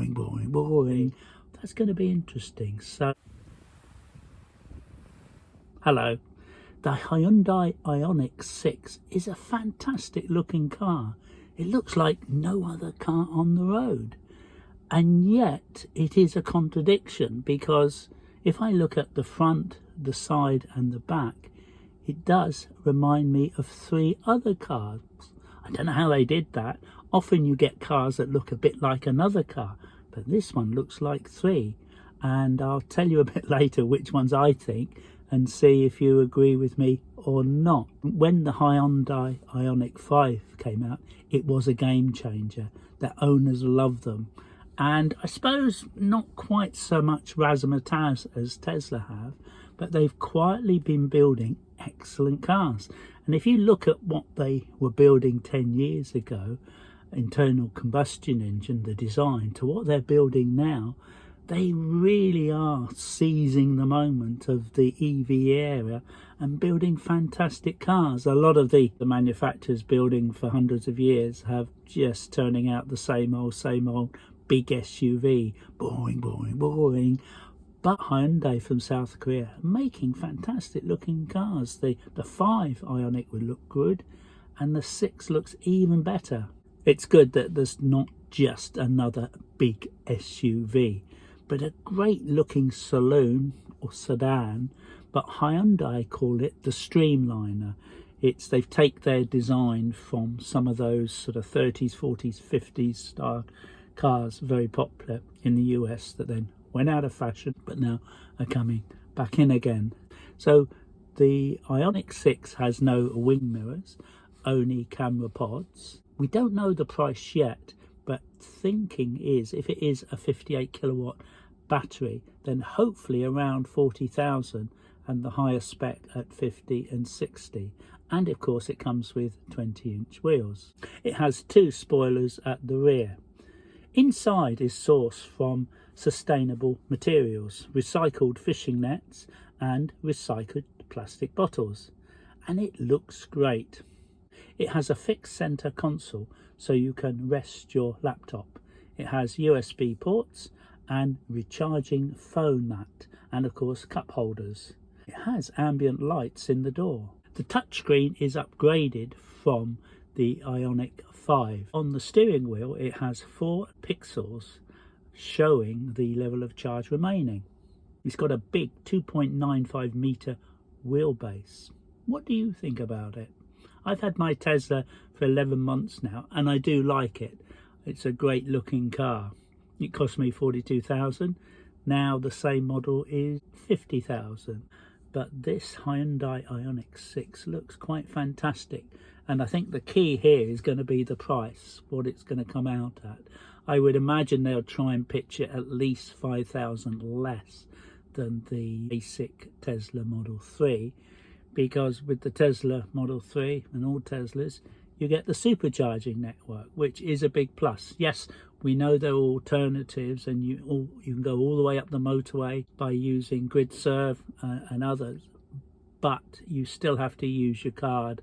boring, boring, boring. That's going to be interesting. So, hello. The Hyundai Ionic 6 is a fantastic looking car. It looks like no other car on the road. And yet it is a contradiction, because if I look at the front, the side and the back, it does remind me of 3 other cars. I don't know how they did that. Often you get cars that look a bit like another car, but this one looks like 3. And I'll tell you a bit later which ones I think, and see if you agree with me or not. When the Hyundai Ionic 5 came out, it was a game changer. The owners loved them. And I suppose not quite so much razzmatazz as Tesla have, but they've quietly been building excellent cars. And if you look at what they were building 10 years ago, internal combustion engine, the design, to what they're building now, they really are seizing the moment of the EV era and building fantastic cars. A lot of the manufacturers building for hundreds of years have just turning out the same old big SUV. Boring, boring, boring. But Hyundai from South Korea are making fantastic looking cars. The 5 Ionic would look good, and the 6 looks even better. It's good that there's not just another big SUV, but a great looking saloon or sedan. But Hyundai call it the Streamliner. They've taken their design from some of those sort of 30s, 40s, 50s style cars, very popular in the US, that then went out of fashion but now are coming back in again. So the Ionic 6 has no wing mirrors, only camera pods. We don't know the price yet, but thinking is if it is a 58 kilowatt battery, then hopefully around 40,000, and the higher spec at 50 and 60. And of course it comes with 20-inch wheels. It has 2 spoilers at the rear. Inside is sourced from sustainable materials, recycled fishing nets and recycled plastic bottles, and it looks great. It has a fixed center console so you can rest your laptop. It has USB ports and recharging phone mat, and of course cup holders. It has ambient lights in the door. The touchscreen is upgraded from the Ionic 5. On the steering wheel it has 4 pixels showing the level of charge remaining. It's got a big 2.95 meter wheelbase. What do you think about it? I've had my Tesla for 11 months now and I do like it. It's a great looking car. It cost me 42,000. Now the same model is 50,000. But this Hyundai Ioniq 6 looks quite fantastic. And I think the key here is going to be the price, what it's going to come out at. I would imagine they'll try and pitch it at least 5,000 less than the basic Tesla Model 3. Because with the Tesla Model 3 and all Teslas, you get the supercharging network, which is a big plus. Yes, we know there are alternatives, and you can go all the way up the motorway by using GridServe and others, but you still have to use your card.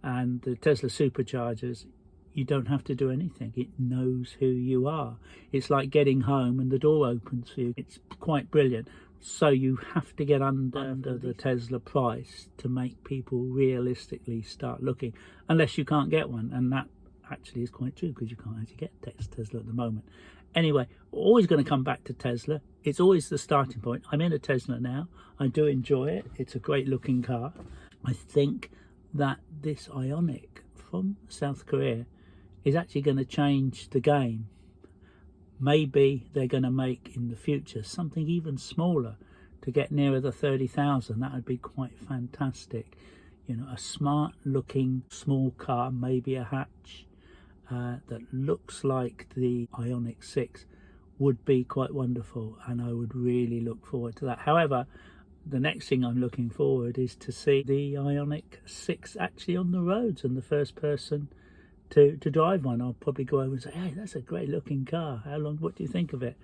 And the Tesla superchargers, you don't have to do anything. It knows who you are. It's like getting home and the door opens for you. It's quite brilliant. So you have to get under the Tesla price to make people realistically start looking, unless you can't get one. And that actually is quite true, because you can't actually get Tesla at the moment. Anyway, always going to come back to Tesla. It's always the starting point. I'm in a Tesla now. I do enjoy it. It's a great looking car. I think that this Ionic from South Korea is actually going to change the game. Maybe they're going to make in the future something even smaller to get nearer the 30,000. That would be quite fantastic. You know, a smart looking small car, maybe a hatch, that looks like the Ioniq 6 would be quite wonderful, and I would really look forward to that. However, the next thing I'm looking forward is to see the Ioniq 6 actually on the roads, and the first person to drive one. I'll probably go over and say, hey, that's a great looking car. What do you think of it?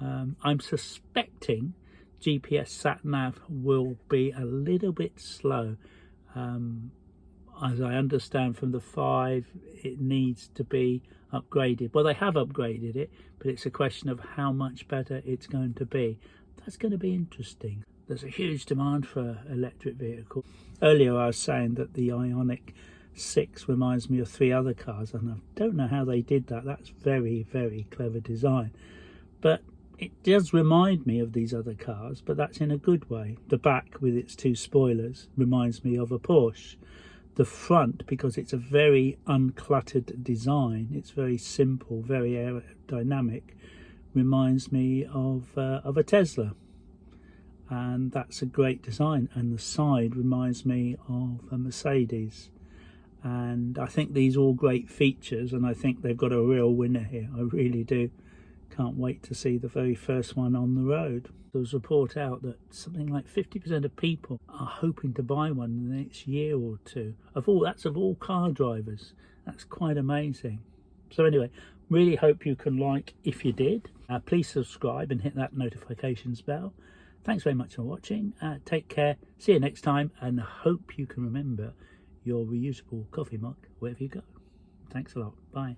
I'm suspecting GPS sat nav will be a little bit slow. as I understand from the 5, it needs to be upgraded. Well, they have upgraded it, but it's a question of how much better it's going to be. That's going to be interesting. There's a huge demand for electric vehicles. Earlier I was saying that the Ionic 6 reminds me of 3 other cars, and I don't know how they did that. That's very, very clever design. But it does remind me of these other cars, but that's in a good way. The back with its 2 spoilers reminds me of a Porsche. The front, because it's a very uncluttered design, it's very simple, very aerodynamic, reminds me of a Tesla. And that's a great design. And the side reminds me of a Mercedes. And I think these are all great features, and I think they've got a real winner here. I really do. Can't wait to see the very first one on the road. There was a report out that something like 50% of people are hoping to buy one in the next year or two. That's of all car drivers. That's quite amazing. So anyway, really hope you can like. If you did, please subscribe and hit that notifications bell. Thanks very much for watching. Take care. See you next time, and hope you can remember your reusable coffee mug wherever you go. Thanks a lot. Bye.